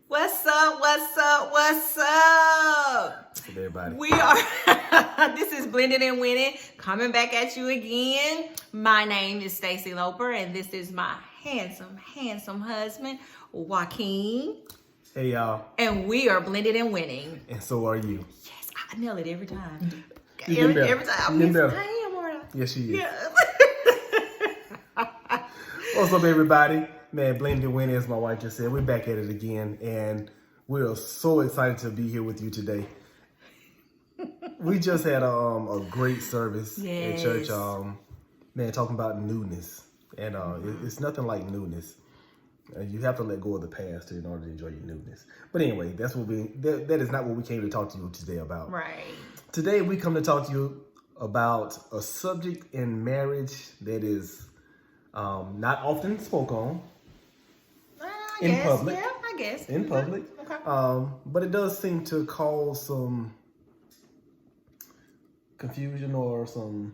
What's up? What's up? What's up? What's up, everybody? We are, this is Blended and Winning, coming back at you again. My name is Stacy Loper, and this is my handsome husband, Joaquin. Hey, y'all. And we are Blended and Winning. And so are you. Yes, I nail it every time. You get Every time. You get better. I am, aren't I? Yes, she is. Yeah. What's up, everybody? Man, Blended and Winning, as my wife just said, we're back at it again, and we are so excited to be here with you today. We just had a great service Yes. at church. Man, talking about newness, and it's nothing like newness. You have to let go of the past in order to enjoy your newness. But anyway, that is not what we came to talk to you today about. Right. Today we come to talk to you about a subject in marriage that is not often spoke on in public. Yeah, I guess. In public. Okay. But it does seem to cause some confusion or some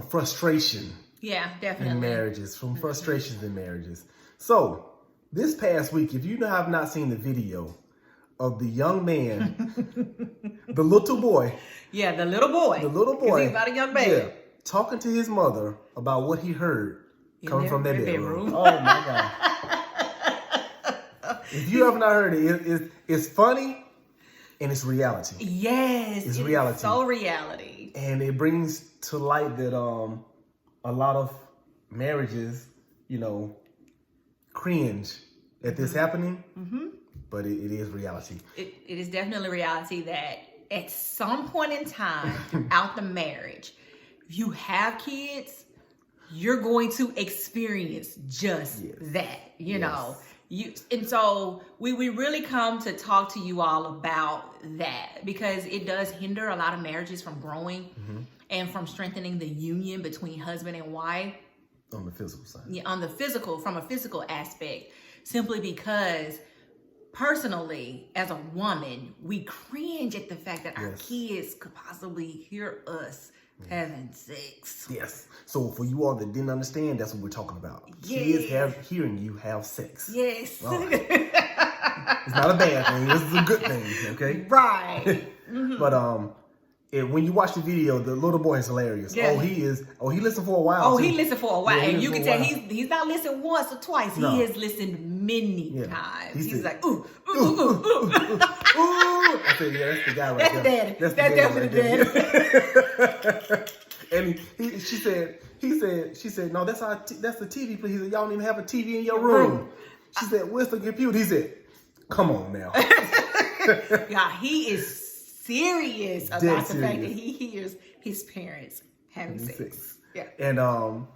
frustration Yeah, definitely. in marriages, some frustrations in marriages. So, this past week, if you have not seen the video of the young man, the little boy. Yeah, the little boy. The little boy. He's not a young baby. Yeah, talking to his mother about what he heard coming from their bedroom. Oh, my God. If you have not heard it, it's funny and it's reality. Yes, It's it reality. is so reality. And it brings to light that a lot of marriages, cringe at this happening. Mm-hmm. But it is reality. It is definitely reality that at some point in time throughout the marriage, if you have kids, you're going to experience just that, you know. And so we really come to talk to you all about that because it does hinder a lot of marriages from growing and from strengthening the union between husband and wife. On the physical side. Yeah, from a physical aspect, simply because personally, as a woman, we cringe at the fact that our kids could possibly hear us having sex. Yes. So for you all that didn't understand, that's what we're talking about. Yes. Kids hearing you have sex. Yes. Right. It's not a bad thing. This is a good thing, okay? Right. But when you watch the video, the little boy is hilarious. Yeah. He listened for a while. Oh, too. he listened for a while, Yeah, and you can tell while. he's not listened once or twice. No. He has listened many Yeah. times. He's He's the- like, ooh, ooh, ooh, ooh. Ooh! I said, yeah, that's the guy right That's there. the daddy. That's That's the daddy. And she said, no, that's the TV. Please, he said, y'all don't even have a TV in your room. She said, where's the computer? He said, come on now. Yeah, he is serious about Dead the fact serious. that he hears his parents having sex. Yeah. And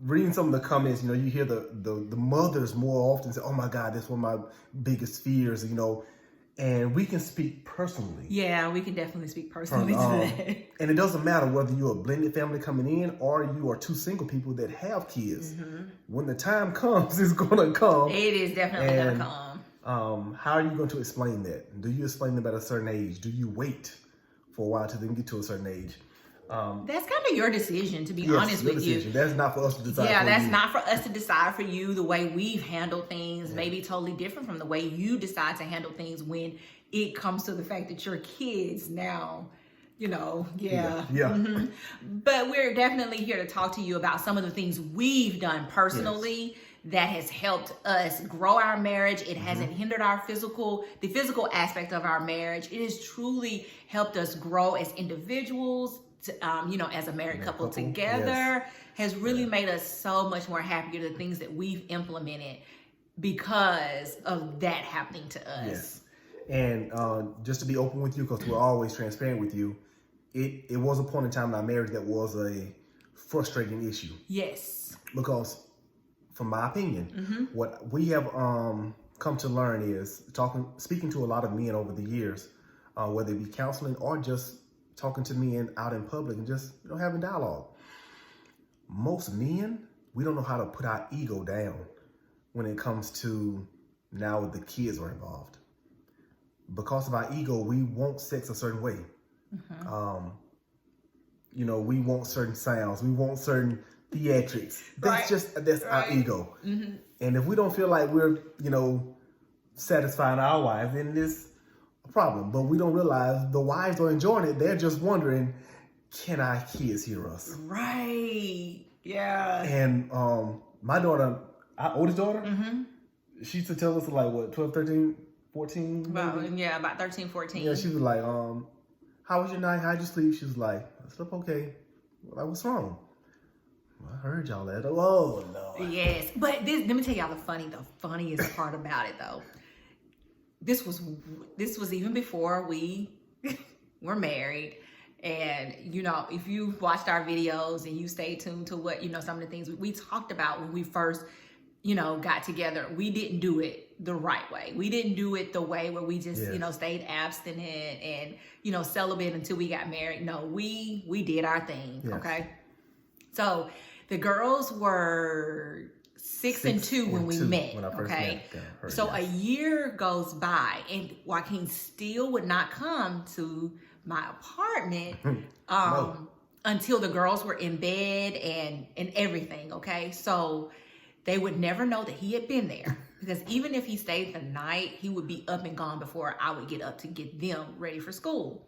reading some of the comments, you hear the mothers more often say, oh my God, that's one of my biggest fears, and we can speak personally. Yeah, we can definitely speak personally to that. And it doesn't matter whether you're a blended family coming in or you are two single people that have kids. When the time comes, it's going to come. It is definitely going And, to come. How are you going to explain that? Do you explain them at a certain age? Do you wait for a while till they get to a certain age? That's kind of your decision, to be Yes, honest your with decision. you. That's not for us to decide. Yeah, for that's you. not for us to decide for you. The way we've handled things may be totally different from the way you decide to handle things when it comes to the fact that your kids now, Yeah. But we're definitely here to talk to you about some of the things we've done personally that has helped us grow our marriage. It hasn't hindered the physical aspect of our marriage. It has truly helped us grow as individuals, as a married couple together. Has really made us so much more happier, the things that we've implemented because of that happening to us. Yes. And just to be open with you, because we're always transparent with you, it was a point in time in our marriage that was a frustrating issue. Yes. Because, from my opinion, what we have come to learn is speaking to a lot of men over the years, whether it be counseling or just talking to men out in public and just having dialogue. Most men, we don't know how to put our ego down when it comes to now the kids are involved. Because of our ego, we want sex a certain way. We want certain sounds. We want certain theatrics. That's our ego. And if we don't feel like we're, satisfying our wives, then it's a problem. But we don't realize the wives are enjoying it. They're just wondering, can our kids hear us? Right. Yeah. And my daughter, our oldest daughter, she used to tell us like, what, 12, 13, 14? About 13, 14. Yeah, she was like, how was your night? How'd you sleep? She was like, I slept okay. Like, what's wrong? Well, I heard y'all that. Oh, Lord. Yes. But let me tell y'all the funniest part about it, though. This was even before we were married. And, you know, if you watched our videos and you stay tuned to what, you know, some of the things we talked about when we first, you know, got together, we didn't do it the right way. We didn't do it the way where we just, you know, stayed abstinent and, you know, celibate until we got married. No, we did our thing. Yes. Okay. So the girls were 6 and 2 when we met. When I first met her, so a year goes by and Joaquin still would not come to my apartment until the girls were in bed and everything. Okay. So they would never know that he had been there because even if he stayed the night, he would be up and gone before I would get up to get them ready for school.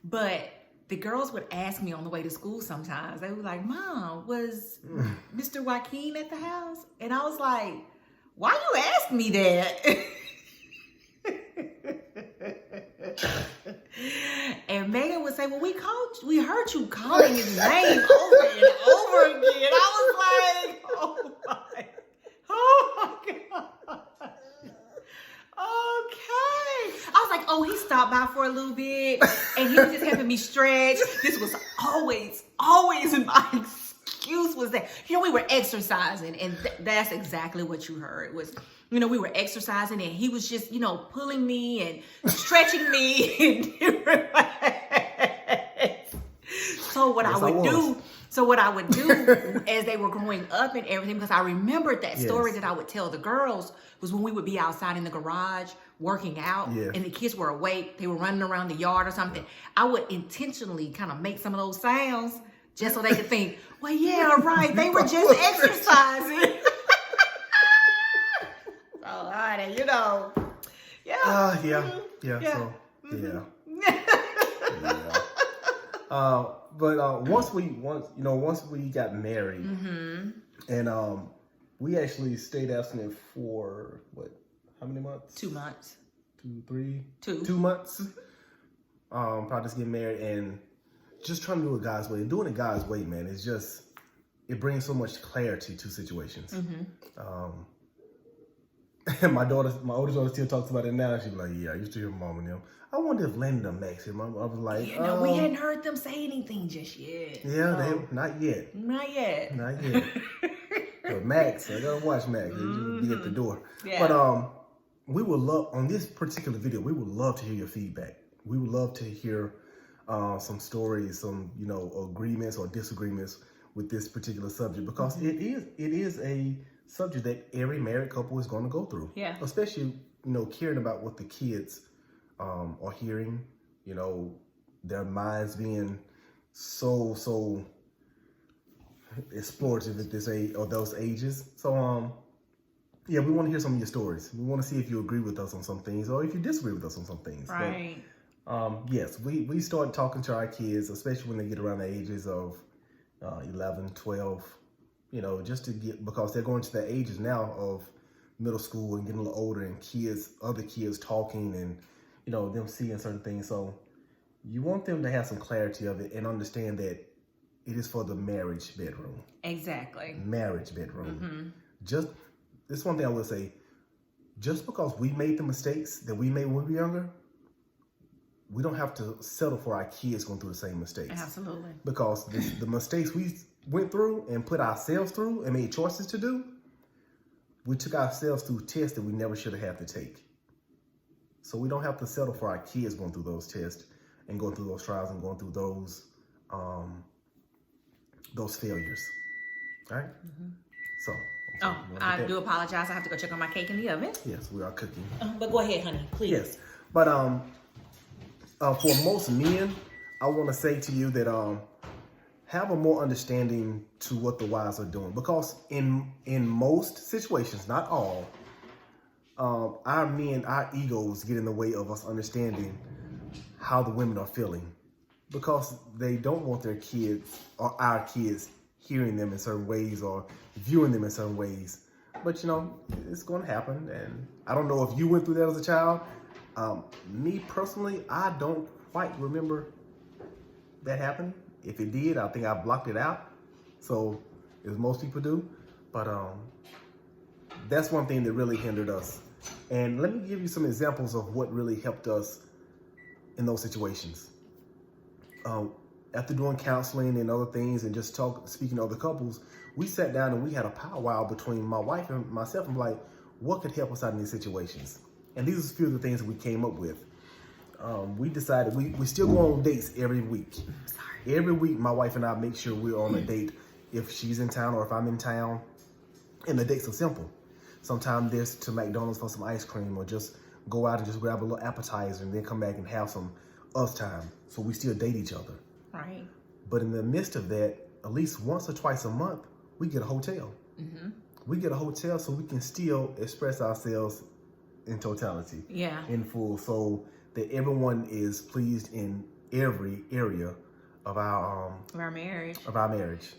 But the girls would ask me on the way to school sometimes. They were like, Mom, was Mr. Joaquin at the house? And I was like, why you ask me that? And Megan would say, well, we heard you calling his name over and over again. I was like, oh my God. Okay. I was like, oh, he stopped by for a little bit and he was just helping me stretch. This was always my excuse was that, you know, we were exercising and that's exactly what you heard was, you know, we were exercising and he was just, you know, pulling me and stretching me in different ways. So what I would do as they were growing up and everything, because I remembered that story that I would tell the girls was when we would be outside in the garage working out and the kids were awake, they were running around the yard or something. I would intentionally kind of make some of those sounds just so they could think, well, yeah, right, they were just exercising. So, honey, you know, But once we got married, and we actually stayed abstinent for how many months? 2 months. 2, 3? 2. 2 months. Probably just getting married and just trying to do it God's way. And doing it God's way, man, it brings so much clarity to situations. And my oldest daughter still talks about it now. She's like, yeah, I used to hear Mom and them. I wonder if Landon and Max him. I was like, we hadn't heard them say anything just yet. Yeah, not yet. Not yet. But Max, I gotta watch Max. He'll be at the door. Yeah. But we would love, on this particular video, we would love to hear your feedback. We would love to hear some stories, some, you know, agreements or disagreements with this particular subject, because it is a subject that every married couple is going to go through. Yeah. Especially, you know, caring about what the kids are hearing, you know, their minds being so explorative at this age or those ages. So we want to hear some of your stories. We want to see if you agree with us on some things or if you disagree with us on some things. Right. But, yes, we start talking to our kids, especially when they get around the ages of 11, 12, you know, just to because they're going to the ages now of middle school and getting a little older, and other kids talking and, you know, them seeing certain things. So you want them to have some clarity of it and understand that it is for the marriage bedroom. Exactly. Marriage bedroom. Just this one thing I will say, just because we made the mistakes that we made when we were younger, we don't have to settle for our kids going through the same mistakes. Absolutely. Because the mistakes we went through and put ourselves through and made choices to do, we took ourselves through tests that we never should have had to take. So we don't have to settle for our kids going through those tests and going through those trials and going through those failures. All right? So. I do apologize. I have to go check on my cake in the oven. Yes, we are cooking. But go ahead, honey, please. Yes. But for most men, I want to say to you that have a more understanding to what the wives are doing, because in most situations, not all, our egos get in the way of us understanding how the women are feeling, because they don't want their kids or our kids hearing them in certain ways or viewing them in certain ways. But it's going to happen, and I don't know if you went through that as a child. Me personally, I don't quite remember that happening. If it did, I think I blocked it out. So, as most people do. But that's one thing that really hindered us. And let me give you some examples of what really helped us in those situations. After doing counseling and other things and just speaking to other couples, we sat down and we had a powwow between my wife and myself, and like, what could help us out in these situations? And these are a few of the things that we came up with. We decided we still go on dates every week. Every week, my wife and I make sure we're on a date if she's in town or if I'm in town. And the dates are simple. Sometimes there's to McDonald's for some ice cream, or just go out and just grab a little appetizer and then come back and have some us time. So we still date each other. Right. But in the midst of that, at least once or twice a month, we get a hotel. Mm-hmm. We get a hotel so we can still express ourselves in totality. Yeah. In full. So that everyone is pleased in every area of our marriage.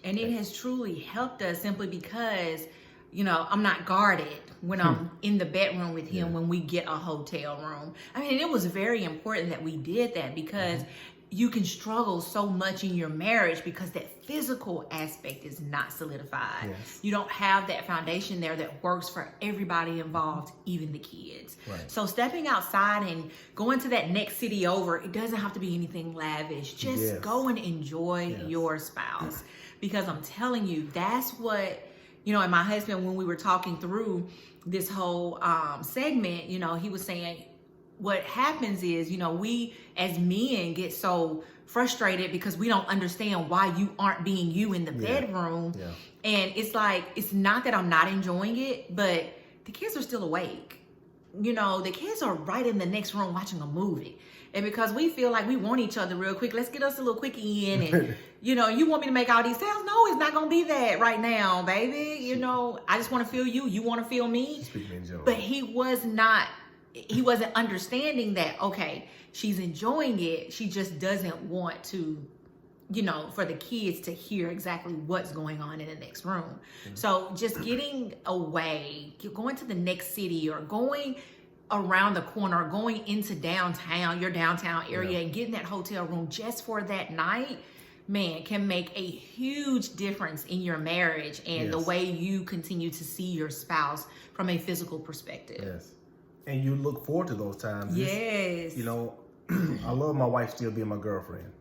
And it has truly helped us simply because, I'm not guarded when I'm in the bedroom with him when we get a hotel room. I mean, it was very important that we did that, because you can struggle so much in your marriage because that physical aspect is not solidified. Yes. You don't have that foundation there that works for everybody involved, even the kids. Right. So stepping outside and going to that next city over, it doesn't have to be anything lavish. Just go and enjoy your spouse. Because I'm telling you, that's what, and my husband, when we were talking through this whole segment, he was saying, what happens is, we as men get so frustrated because we don't understand why you aren't being you in the bedroom. Yeah. And it's like, it's not that I'm not enjoying it, but the kids are still awake. The kids are right in the next room watching a movie. And because we feel like we want each other real quick, let's get us a little quickie in. And, you want me to make all these sounds? No, it's not going to be that right now, baby. I just want to feel you. You want to feel me. Speaking in general. But he wasn't understanding that, okay, she's enjoying it. She just doesn't want to, for the kids to hear exactly what's going on in the next room. Mm-hmm. So just getting away, going to the next city, or going around the corner, or going into your downtown area, and getting that hotel room just for that night, man, can make a huge difference in your marriage and the way you continue to see your spouse from a physical perspective. Yes. And you look forward to those times. Yes. I love my wife still being my girlfriend.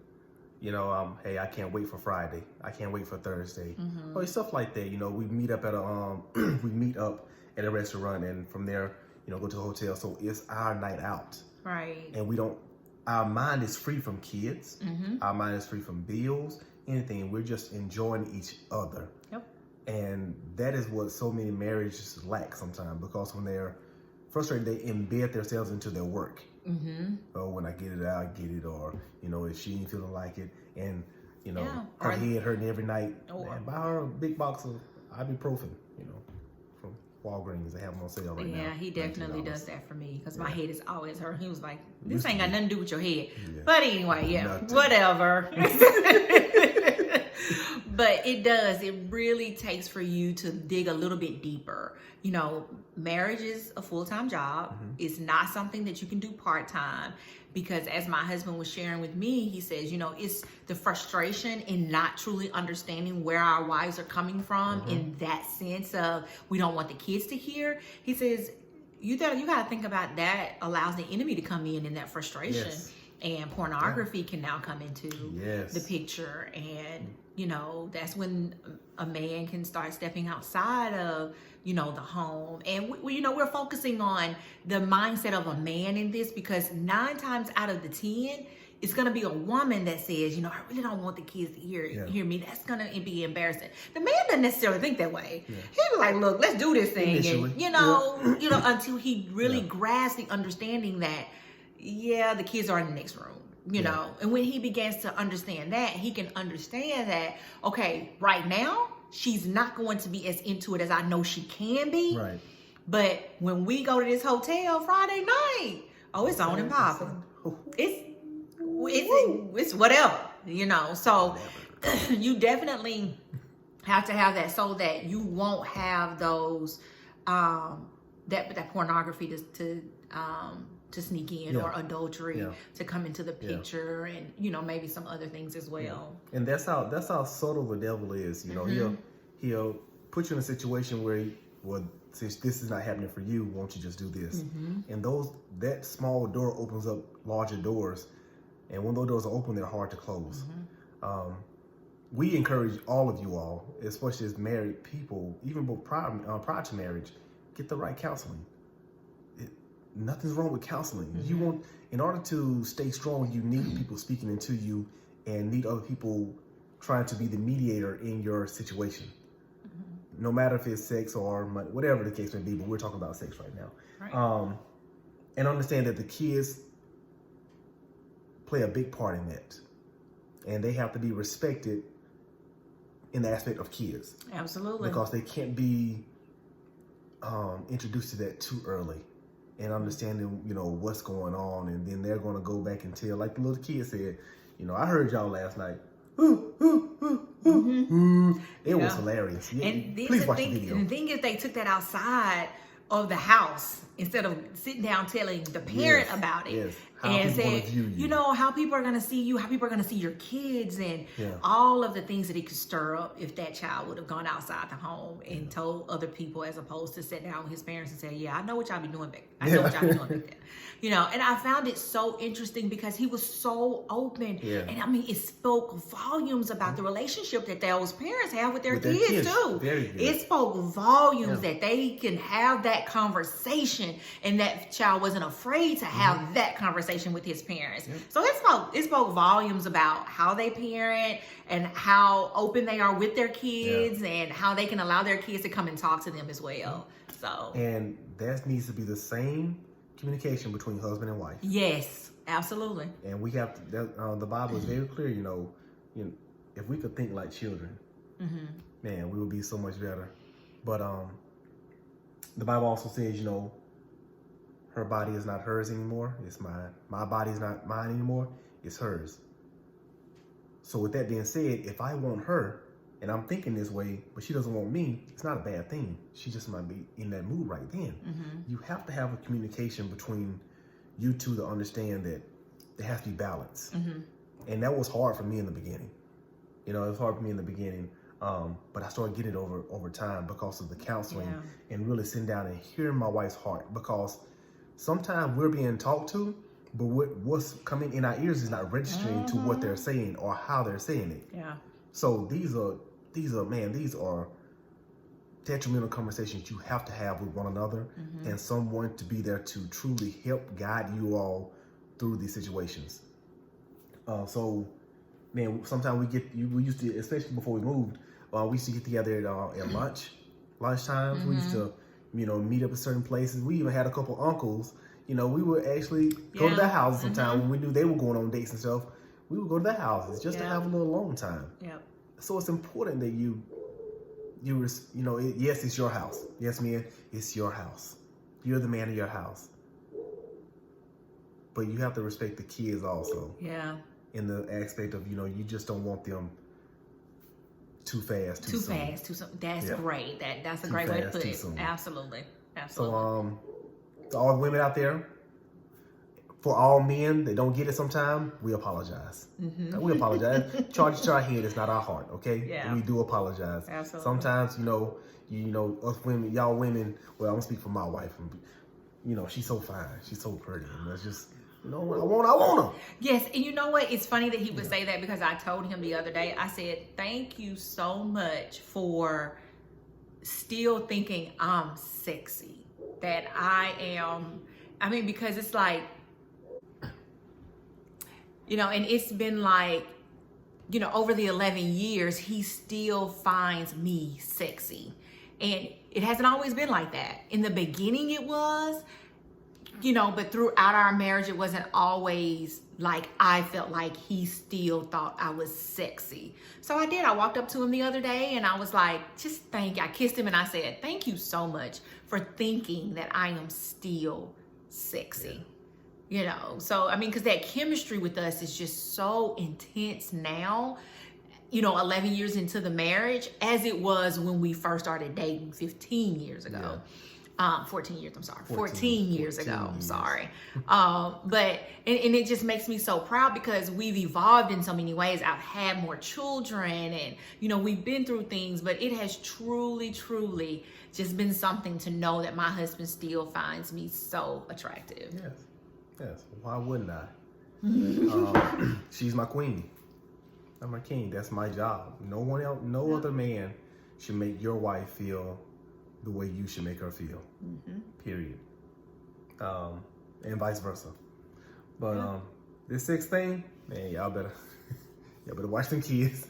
Hey, I can't wait for Friday. I can't wait for Thursday. Mm-hmm. Or stuff like that. We meet up at a restaurant, and from there, go to the hotel. So it's our night out. Right. And our mind is free from kids. Mm-hmm. Our mind is free from bills, anything. We're just enjoying each other. Yep. And that is what so many marriages lack sometimes, because when they're frustrated, they embed themselves into their work. Mm-hmm. Oh, when I get it out, I get it. Or, if she ain't feeling like it, and, her head hurting every night, man, buy her a big box of ibuprofen, from Walgreens. They have them on sale right now. Yeah, he definitely does that for me, because my head is always hurting. He was like, this ain't got nothing to do with your head. Yeah. But anyway, whatever. But it does. It really takes for you to dig a little bit deeper. Marriage is a full-time job. Mm-hmm. It's not something that you can do part-time, because as my husband was sharing with me, he says, it's the frustration in not truly understanding where our wives are coming from, mm-hmm. in that sense of we don't want the kids to hear. He says, you got to think about that allows the enemy to come in that frustration. Yes. And pornography can now come into the picture. And, that's when a man can start stepping outside of, the home. And, we're focusing on the mindset of a man in this, because 9 times out of the 10, it's going to be a woman that says, I really don't want the kids to hear me. That's going to be embarrassing. The man doesn't necessarily think that way. Yeah. He'll be like, look, let's do this thing. Initially. And, until he really grasps the understanding that, the kids are in the next room, you know. And when he begins to understand that, he can understand that, okay, right now, she's not going to be as into it as I know she can be. Right. But when we go to this hotel Friday night, oh, it's on and popping. It's whatever, you know. So you definitely have to have that so that you won't have those that pornography to sneak in, or adultery to come into the picture, and you know, maybe some other things as well. And that's how subtle the devil is. You know, he'll put you in a situation where since this is not happening for you, won't you just do this? And that small door opens up larger doors, and when those doors are open, they're hard to close. We encourage all of you all, especially as married people, even prior to marriage, get the right counseling. Nothing's wrong with counseling. In order to stay strong, you need people speaking into you, and need other people trying to be the mediator in your situation. No matter if it's sex or money, whatever the case may be, but we're talking about sex right now. Right. And understand that the kids play a big part in that, and they have to be respected in the aspect of kids. Absolutely. Because they can't be introduced to that too early, and understanding, you know, what's going on, and then they're going to go back and tell, like the little kid said, you know, I heard y'all last night. It was hilarious. And Please watch the video. The thing is, they took that outside of the house instead of sitting down telling the parent about it. Yes. How And people said, gonna view you. you know, how people are going to see you, how people are going to see your kids, and all of the things that it could stir up if that child would have gone outside the home and told other people, as opposed to sit down with his parents and say, yeah, I know what y'all be doing back. I know what y'all be doing back there. You know, and I found it so interesting because he was so open. And I mean, it spoke volumes about the relationship that those parents have with their kids too. Very good. It spoke volumes that they can have that conversation, and that child wasn't afraid to have that conversation with his parents. So it spoke volumes about how they parent and how open they are with their kids, and how they can allow their kids to come and talk to them as well. So, and that needs to be the same communication between husband and wife. Yes, absolutely. And we have to, the Bible is very clear, you know, if we could think like children, man, we would be so much better. But the Bible also says, you know, her body is not hers anymore, it's mine. My body is not mine anymore, it's hers. So with that being said, if I want her, and I'm thinking this way, but she doesn't want me, it's not a bad thing. She just might be in that mood right then. You have to have a communication between you two to understand that there has to be balance. And that was hard for me in the beginning. You know, it was hard for me in the beginning, but I started getting it over time because of the counseling and really sitting down and hearing my wife's heart. Because sometimes we're being talked to, but what's coming in our ears is not registering to what they're saying or how they're saying it. So these are detrimental conversations you have to have with one another, and someone to be there to truly help guide you all through these situations. So, man, sometimes we used to, especially before we moved, we used to get together at lunchtimes. We used to, you know, meet up at certain places. We even had a couple uncles. You know, we would actually go to their houses sometimes when we knew they were going on dates and stuff. We would go to their houses just to have a little alone time. So it's important that you know, yes, it's your house. Yes, man, it's your house. You're the man of your house. But you have to respect the kids also. In the aspect of, you know, you just don't want them too fast, too soon. That's great. That's a great way to put it. Absolutely. So, to all the women out there, for all men that don't get it sometime, we apologize. We apologize. Charge to our head is not our heart, okay? We do apologize. Absolutely. Sometimes, you know, us women, y'all women, well, I'm gonna speak for my wife. You know, she's so fine. She's so pretty. And that's just, you know, I want her. Yes, and you know what? It's funny that he would say that, because I told him the other day, I said, thank you so much for still thinking I'm sexy. That I am, I mean, because it's like, you know, and it's been like, you know, over the 11 years, he still finds me sexy. And it hasn't always been like that. In the beginning it was, but throughout our marriage, it wasn't always like I felt like he still thought I was sexy. So I did. I walked up to him the other day and I was like, just thank you. I kissed him and I said, thank you so much for thinking that I am still sexy. So, because that chemistry with us is just so intense now, 11 years into the marriage, as it was when we first started dating 15 years ago. 14 years, I'm sorry. 14 years ago, I'm sorry. But it just makes me so proud because we've evolved in so many ways. I've had more children and, we've been through things, but it has truly, truly just been something to know that my husband still finds me so attractive. Yes. Why wouldn't I? She's my queen. I'm my king. That's my job. No one else, no other man should make your wife feel the way you should make her feel. Period. And vice versa. But this sex thing, man, y'all better watch them kids.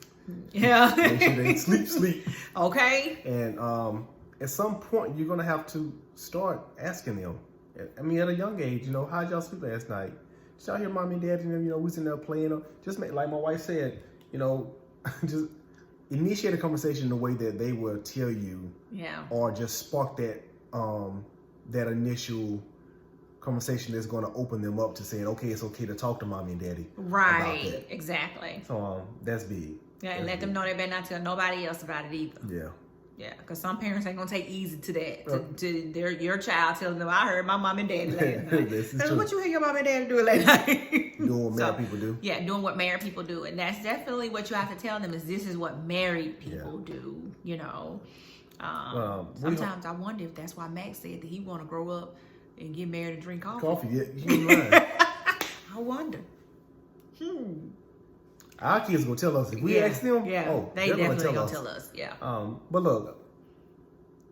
Yeah. Make sure they sleep. Okay. And at some point, you're gonna have to start asking them. At a young age, how'd y'all sleep last night? Just out here, mommy and daddy, we sitting there playing. Just make, like my wife said, just initiate a conversation in a way that they will tell you, or just spark that that initial conversation that's going to open them up to saying, okay, it's okay to talk to mommy and daddy. Right. About that. Exactly. So that's big. Yeah, and let them know they better not tell nobody else about it either. Yeah. Yeah, because some parents ain't gonna take easy to that. To your child telling them, I heard my mom and daddy last night. This is true. What you hear your mom and daddy do last night? Doing what married people do. Yeah, doing what married people do, and that's definitely what you have to tell them is this is what married people do. Sometimes I wonder if that's why Max said that he want to grow up and get married and drink coffee. Yeah, you ain't lying. I wonder. Our kids gonna tell us if we ask them. Yeah, they definitely gonna tell us. Yeah. But look,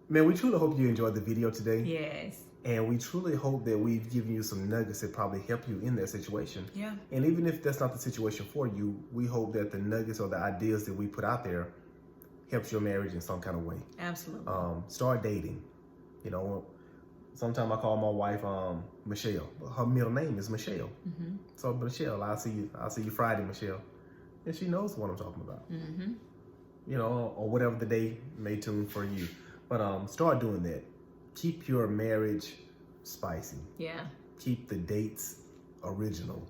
man, we truly hope you enjoyed the video today. Yes. And we truly hope that we've given you some nuggets that probably help you in that situation. Yeah. And even if that's not the situation for you, we hope that the nuggets or the ideas that we put out there helps your marriage in some kind of way. Absolutely. Start dating. Sometimes I call my wife Michelle. Her middle name is Michelle. So Michelle, I'll see you Friday, Michelle. And she knows what I'm talking about. Or whatever the day may tune for you. But start doing that. Keep your marriage spicy. Yeah. Keep the dates original.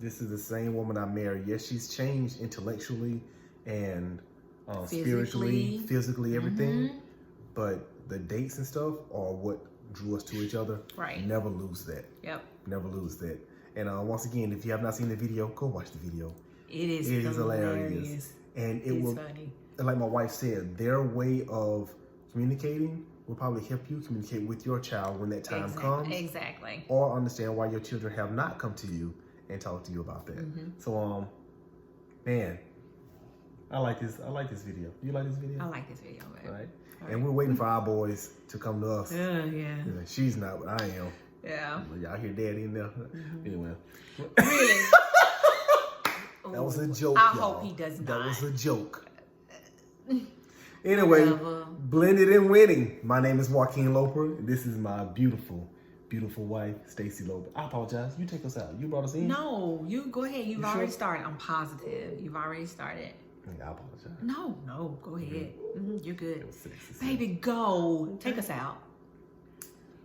This is the same woman I married. Yes, she's changed intellectually and spiritually, physically, everything. But the dates and stuff are what drew us to each other. Right. Never lose that. Yep. Never lose that. And once again, if you have not seen the video, go watch the video. It is hilarious. And it will, funny. Like my wife said, their way of communicating will probably help you communicate with your child when that time comes. Exactly. Or understand why your children have not come to you and talked to you about that. So, man, I like this video. You like this video? I like this video, man. All right. And we're waiting for our boys to come to us. Yeah. She's not, but I am. Yeah. Y'all hear daddy in there? Anyway. Really? That was a joke. I hope he does not. That was a joke. Anyway, blended and winning. My name is Joaquin Loper. This is my beautiful, beautiful wife, Stacy Loper. I apologize. You take us out. You brought us in. No, you go ahead. You've already started. I'm positive. You've already started. I apologize. No, go ahead. You're good. Baby, go. Take us out.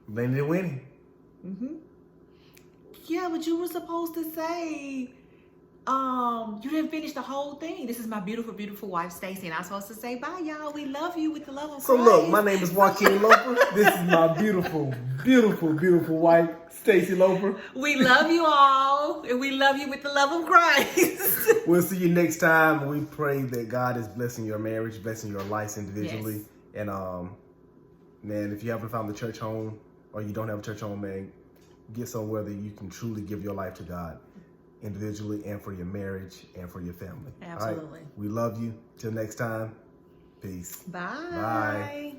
Blended and winning. Yeah, but you were supposed to say, you didn't finish the whole thing. This is my beautiful, beautiful wife, Stacy, and I'm supposed to say, bye, y'all. We love you with the love of Christ. So look, my name is Joaquin Loper. This is my beautiful, beautiful, beautiful wife, Stacy Loper. We love you all, and we love you with the love of Christ. We'll see you next time. We pray that God is blessing your marriage, blessing your lives individually. Yes. And man, if you haven't found the church home, or you don't have a church home, man, get somewhere that you can truly give your life to God individually and for your marriage and for your family. Absolutely. All right? We love you. Till next time. Peace. Bye. Bye.